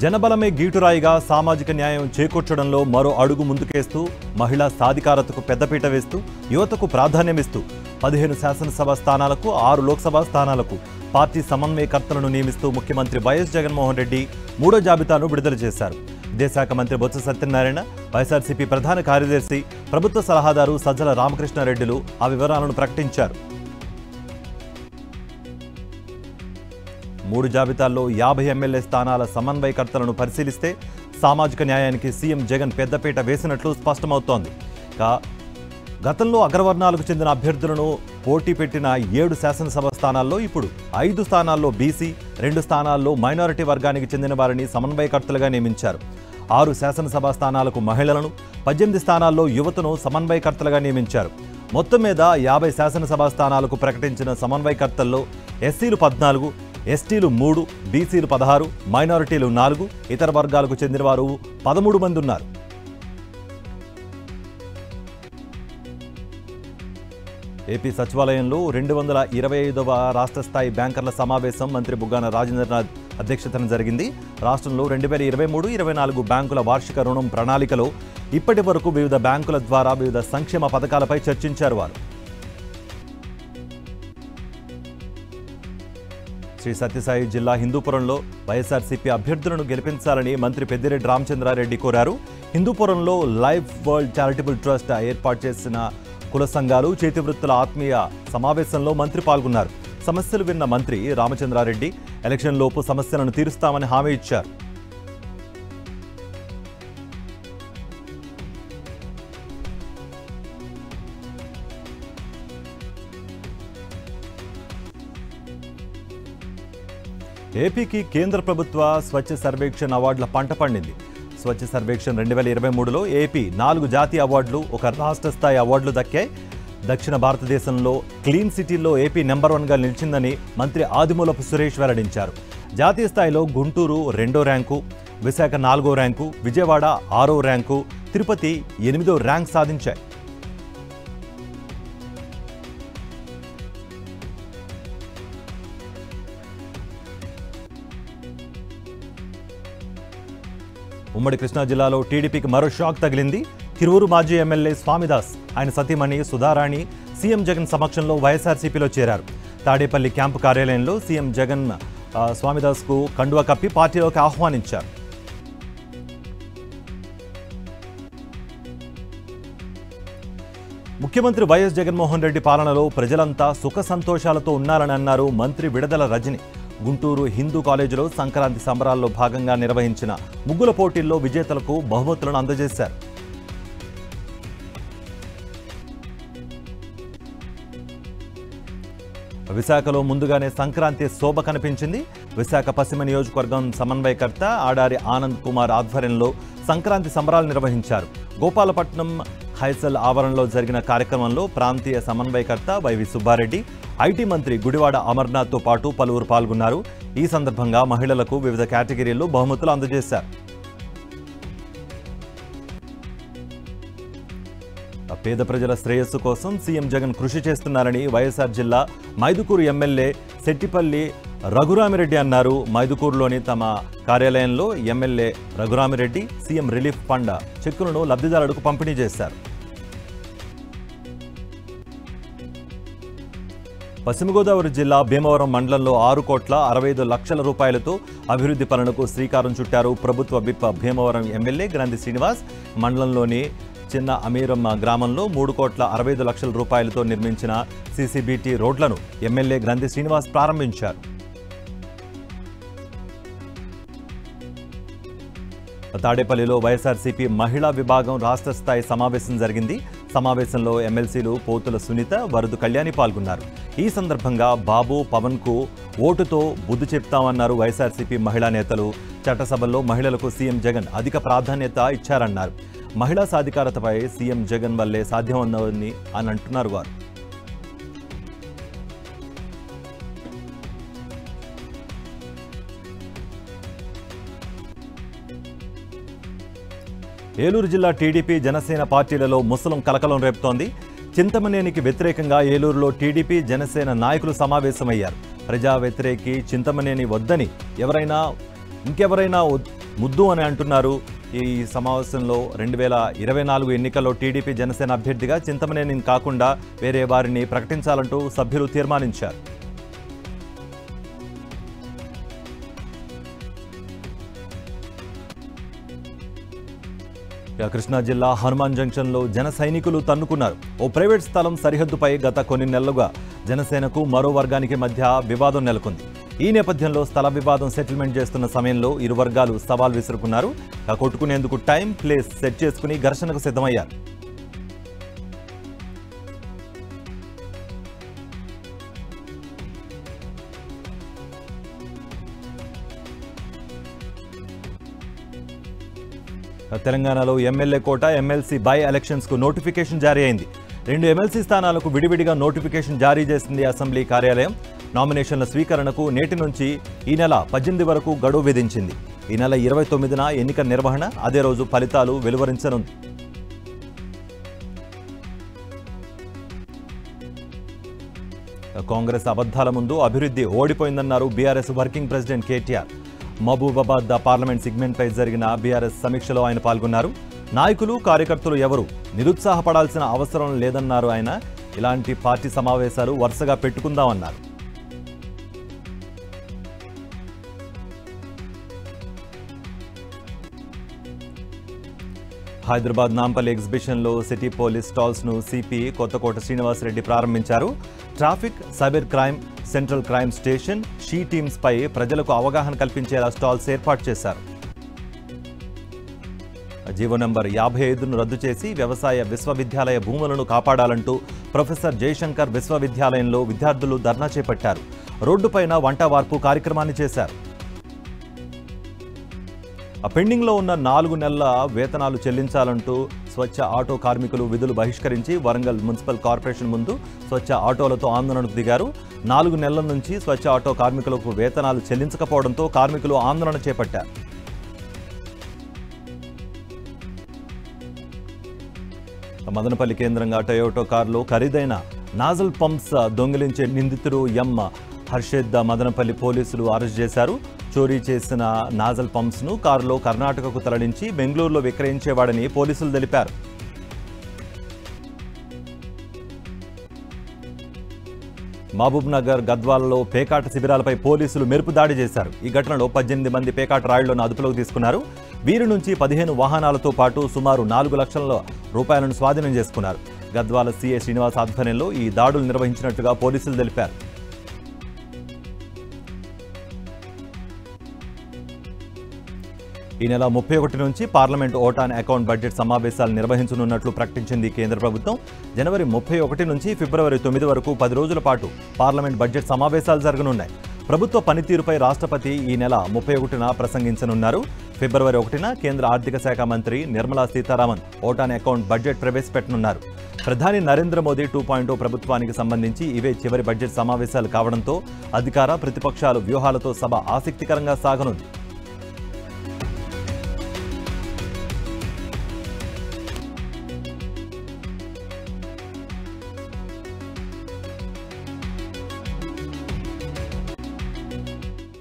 జనబలమే గీటురాయిగా సామాజిక న్యాయం చేకూర్చడంలో మరో అడుగు ముందుకేస్తూ మహిళా సాధికారతకు పెద్దపీట వేస్తూ యువతకు ప్రాధాన్యమిస్తూ 15 శాసనసభ స్థానాలకు 6 లోక్సభ స్థానాలకు పార్టీ సమన్వయకర్తలను నియమిస్తూ ముఖ్యమంత్రి వైఎస్ జగన్మోహన్ రెడ్డి మూడో జాబితాను విడుదల చేశారు. విద్యాశాఖ మంత్రి బొత్స సత్యనారాయణ, వైఎస్ఆర్సీపీ ప్రధాన కార్యదర్శి, ప్రభుత్వ సలహాదారు సజ్జల రామకృష్ణారెడ్డిలు ఆ వివరాలను ప్రకటించారు. 3 జాబితాల్లో 50 ఎమ్మెల్యే స్థానాల సమన్వయకర్తలను పరిశీలిస్తే సామాజిక న్యాయానికి సీఎం జగన్ పెద్దపీట వేసినట్లు స్పష్టమవుతోంది. గతంలో అగ్రవర్ణాలకు చెందిన అభ్యర్థులను పోటీ పెట్టిన 7 శాసనసభ స్థానాల్లో ఇప్పుడు 5 స్థానాల్లో బీసీ, 2 స్థానాల్లో మైనారిటీ వర్గానికి చెందిన వారిని సమన్వయకర్తలుగా నియమించారు. 6 శాసనసభ స్థానాలకు మహిళలను, 18 స్థానాల్లో యువతను సమన్వయకర్తలుగా నియమించారు. మొత్తం మీద 50 శాసనసభ స్థానాలకు ప్రకటించిన సమన్వయకర్తల్లో ఎస్సీలు 14, ఎస్టీలు 3, బీసీలు 16, మైనారిటీలు 4, ఇతర వర్గాలకు చెందినవారు 13 మంది ఉన్నారు. ఏపీ సచివాలయంలో 225వ రాష్ట్ర స్థాయి బ్యాంకర్ల సమావేశం మంత్రి బుగ్గాన రాజేంద్రనాథ్ అధ్యక్షతన జరిగింది. రాష్ట్రంలో 2023-24 బ్యాంకుల వార్షిక రుణం ప్రణాళికలో ఇప్పటి వరకు వివిధ బ్యాంకుల ద్వారా వివిధ సంక్షేమ పథకాలపై చర్చించారు వారు. శ్రీ సత్యసాయి జిల్లా హిందూపురంలో వైఎస్ఆర్సీపీ అభ్యర్థులను గెలిపించాలని మంత్రి పెద్దిరెడ్డి రామచంద్రారెడ్డి కోరారు. హిందూపురంలో లైఫ్ వరల్డ్ చారిటబుల్ ట్రస్ట్ ఏర్పాటు చేసిన కుల సంఘాలు, చేతివృత్తుల ఆత్మీయ సమావేశంలో మంత్రి పాల్గొన్నారు. సమస్యలు విన్న మంత్రి రామచంద్రారెడ్డి ఎలక్షన్లోపు సమస్యలను తీరుస్తామని హామీ ఇచ్చారు. ఏపీకి కేంద్ర ప్రభుత్వ స్వచ్ఛ సర్వేక్షణ్ అవార్డుల పంట పండింది. స్వచ్ఛ సర్వేక్షణ్ 2023లో ఏపీ 4 జాతీయ అవార్డులు, 1 రాష్ట్ర స్థాయి అవార్డులు దక్కాయి. దక్షిణ భారతదేశంలో క్లీన్ సిటీల్లో ఏపీ నెంబర్ 1గా నిలిచిందని మంత్రి ఆదిమూలపు సురేష్ వెల్లడించారు. జాతీయ స్థాయిలో గుంటూరు 2వ ర్యాంకు, విశాఖ 4వ ర్యాంకు, విజయవాడ 6వ ర్యాంకు, తిరుపతి 8వ ర్యాంక్ సాధించాయి. ఉమ్మడి కృష్ణా జిల్లాలో టీడీపీకి మరో షాక్ తగిలింది. తిరువూరు మాజీ ఎమ్మెల్యే స్వామిదాస్, ఆయన సతీమణి సుధారాణి సీఎం జగన్ సమక్షంలో వైఎస్ఆర్సీపీలో చేరారు. తాడేపల్లి క్యాంపు కార్యాలయంలో సీఎం జగన్ స్వామిదాస్కు కండువా కప్పి పార్టీలోకి ఆహ్వానించారు. ముఖ్యమంత్రి వైఎస్ జగన్మోహన్ రెడ్డి పాలనలో ప్రజలంతా సుఖ సంతోషాలతో ఉన్నారని అన్నారు మంత్రి విడదల రజని. గుంటూరు హిందూ కాలేజీలో సంక్రాంతి సంబరాల్లో భాగంగా నిర్వహించిన ముగ్గుల పోటీల్లో విజేతలకు బహుమతులను అందజేశారు. విశాఖలో ముందుగానే సంక్రాంతి శోభ కనిపించింది. విశాఖ పశ్చిమ నియోజకవర్గం సమన్వయకర్త ఆడారి ఆనంద్ కుమార్ ఆధ్వర్యంలో సంక్రాంతి సంబరాలు నిర్వహించారు. గోపాలపట్నం హైసల్ ఆవరణలో జరిగిన కార్యక్రమంలో ప్రాంతీయ సమన్వయకర్త వైవి సుబ్బారెడ్డి, ఐటీ మంత్రి గుడివాడ అమర్నాథ్తో పాటు పలువురు పాల్గొన్నారు. ఈ సందర్భంగా మహిళలకు వివిధ కేటగిరీల్లో బహుమతులు అందజేశారు. పేద ప్రజల శ్రేయస్సు కోసం సీఎం జగన్ కృషి చేస్తున్నారని వైఎస్ఆర్ జిల్లా మైదుకూరు ఎమ్మెల్యే సెట్టిపల్లి రఘురామిరెడ్డి అన్నారు. మైదుకూరులోని తమ కార్యాలయంలో MLA Raghurami Reddy CM relief fund చెక్కులను లబ్ధిదారులకు పంపిణీ చేశారు. పశ్చిమ గోదావరి జిల్లా భీమవరం మండలంలో 6,65,00,000 రూపాయలతో అభివృద్ధి పనులకు శ్రీకారం చుట్టారు ప్రభుత్వ విప్ భీమవరం ఎమ్మెల్యే గ్రంథి శ్రీనివాస్. మండలంలోని చిన్న అమీరమ్మ గ్రామంలో 3,65,00,000 రూపాయలతో నిర్మించిన సీసీబీటీ రోడ్లను ఎమ్మెల్యే గ్రంథి శ్రీనివాస్ ప్రారంభించారు. తాడేపల్లిలో వైఎస్ఆర్సీపీ మహిళా విభాగం రాష్ట్ర స్థాయి సమావేశం జరిగింది. సమావేశంలో ఎమ్మెల్సీలు పోతుల సునీత, వరదు కళ్యాణి పాల్గొన్నారు. ఈ సందర్భంగా బాబు, పవన్కు ఓటుతో బుద్ధి చెప్తామన్నారు వైఎస్ఆర్సీపీ మహిళా నేతలు. చట్టసభల్లో మహిళలకు సీఎం జగన్ అధిక ప్రాధాన్యత ఇచ్చారన్నారు. మహిళా సాధికారతపై సీఎం జగన్ వల్లే సాధ్యమవుతుందని అని అంటున్నారు వారు. ఏలూరు జిల్లా టీడీపీ, జనసేన పార్టీలలో ముసలం కలకలం రేపుతోంది. చింతమనేనికి వ్యతిరేకంగా ఏలూరులో టీడీపీ, జనసేన నాయకులు సమావేశమయ్యారు. ప్రజా వ్యతిరేకి చింతమనేని వద్దని ఇంకెవరైనా ముద్దు అని అంటున్నారు. ఈ సమావేశంలో 2024 ఎన్నికల్లో టీడీపీ జనసేన అభ్యర్థిగా చింతమనేనిని కాకుండా వేరే వారిని ప్రకటించాలంటూ సభ్యులు తీర్మానించారు. కృష్ణా జిల్లా హనుమాన్ జంక్షన్లో జన సైనికులు తన్నుకున్నారు. ఓ ప్రైవేట్ స్థలం సరిహద్దుపై గత కొన్ని నెలలుగా జనసేనకు మరో వర్గానికి మధ్య వివాదం నెలకొంది. ఈ నేపథ్యంలో స్థల వివాదం సెటిల్మెంట్ చేస్తున్న సమయంలో ఇరు వర్గాలు సవాల్ విసురుకున్నారు. కొట్టుకునేందుకు టైం, ప్లేస్ సెట్ చేసుకుని ఘర్షణకు సిద్ధమయ్యారు. తెలంగాణలో ఎమ్మెల్యే కోట, ఎమ్మెల్సీ బై ఎలక్షన్స్కు నోటిఫికేషన్ జారీ అయింది. 2 ఎమ్మెల్సీ స్థానాలకు విడివిడిగా నోటిఫికేషన్ జారీ చేసింది అసెంబ్లీ కార్యాలయం. నామినేషన్ల స్వీకరణకు నేటి నుంచి ఈ నెల 18 వరకు గడువు విధించింది. ఈ నెల 29న ఎన్నిక నిర్వహణ, అదే రోజు ఫలితాలు వెలువరించనుంది. కాంగ్రెస్ అబద్ధాల ముందు అభివృద్ధి ఓడిపోయిందన్నారు BRS working president KTR. Mahabubabad parliament సెగ్మెంట్పై జరిగిన బీఆర్ఎస్ సమీక్షలో ఆయన పాల్గొన్నారు. నాయకులు, కార్యకర్తలు ఎవరు నిరుత్సాహపడాల్సిన అవసరం లేదన్నారు ఆయన. ఇలాంటి పార్టీ సమావేశాలు వరుసగా పెట్టుకుందామన్నారు. హైదరాబాద్ నాంపల్లి ఎగ్జిబిషన్లో సిటీ పోలీస్ స్టాల్స్ను సిపి కొత్తకోట శ్రీనివాసరెడ్డి ప్రారంభించారు. Traffic, cyber crime, central crime station, she teams పై ప్రజలకు అవగాహన కల్పించేలా స్టాల్స్ ఏర్పాటు చేశారు. జీవో నంబర్ 55ను రద్దు చేసి వ్యవసాయ విశ్వవిద్యాలయ భూములను కాపాడాలంటూ ప్రొఫెసర్ జయశంకర్ విశ్వవిద్యాలయంలో విద్యార్థులు ధర్నా చేపట్టారు. రోడ్డుపైన వంట వార్పు కార్యక్రమాన్ని చేశారు. పెండింగ్లో ఉన్న 4 నెలల వేతనాలు చెల్లించాలంటూ స్వచ్ఛ ఆటో కార్మికులు విధులు బహిష్కరించి వరంగల్ మున్సిపల్ కార్పొరేషన్ ముందు స్వచ్ఛ ఆటోలతో ఆందోళనకు దిగారు. 4 నెలల నుంచి స్వచ్ఛ ఆటో కార్మికులకు వేతనాలు చెల్లించకపోవడంతో కార్మికులు ఆందోళన చేపట్టారు. మదనపల్లి కేంద్రంగా టొయోటో కారులో ఖరీదైన నాజల్ పంప్స్ దొంగిలించే నిందితుడు ఎం హర్షద్ మదనపల్లి పోలీసులు అరెస్ట్ చేశారు. చోరీ చేసిన నాజల్ పంప్స్ను కారులో కర్ణాటకకు తరలించి బెంగళూరులో విక్రయించేవాడని పోలీసులు తెలిపారు. మహబూబ్ నగర్, గద్వాలలో పేకాట శిబిరాలపై పోలీసులు మెరుపు దాడి చేశారు. ఈ ఘటనలో 18 మంది పేకాట రాయుళ్లను అదుపులోకి తీసుకున్నారు. వీరి నుంచి 15 వాహనాలతో పాటు సుమారు 4 లక్షల రూపాయలను స్వాధీనం చేసుకున్నారు. గద్వాల సీఏ శ్రీనివాస్ ఆధ్వర్యంలో ఈ దాడులు నిర్వహించినట్టుగా పోలీసులు తెలిపారు. ఈ నెల 31 నుంచి పార్లమెంట్ ఓటాన్ అకౌంట్ బడ్జెట్ సమావేశాలు నిర్వహించనున్నట్లు ప్రకటించింది కేంద్ర ప్రభుత్వం. జనవరి 31 నుంచి ఫిబ్రవరి 9 వరకు 10 రోజుల పాటు పార్లమెంట్ బడ్జెట్ సమావేశాలు జరగనున్నాయి. ప్రభుత్వ పనితీరుపై రాష్ట్రపతి ఈ నెల 31న ప్రసంగించనున్నారు. ఫిబ్రవరి 1న కేంద్ర ఆర్థిక శాఖ మంత్రి Nirmala Sitharaman vote on account budget ప్రవేశపెట్టనున్నారు. ప్రధాని నరేంద్ర మోదీ 2.0 ప్రభుత్వానికి సంబంధించి ఇవే చివరి బడ్జెట్ సమావేశాలు కావడంతో అధికార, ప్రతిపక్షాలు వ్యూహాలతో సభ ఆసక్తికరంగా సాగనుంది.